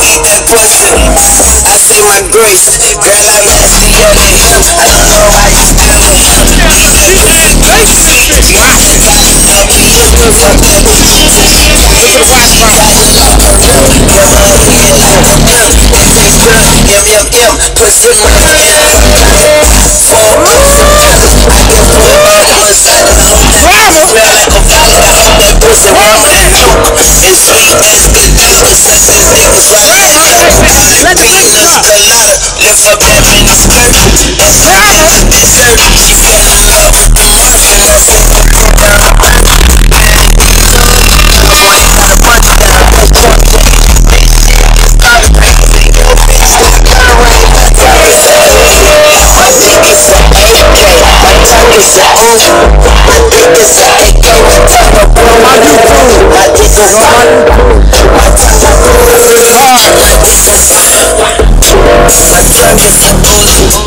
eat that pussy. I say my grace, girl, I'm nastier than him. I don't know how you feel it. Pussy it's sweet, it's good, that's the sense of niggas right. Peanuts colada, lift up that mini skirt. It's something to dessert. She fell in love with the Martian. Let's take a go down. My dick is a AK, my tongue is a ooh. My dick is a AK, my tongue a boom. My dick is fire, my tongue a boom. My dick is fire, my drug is a ooze.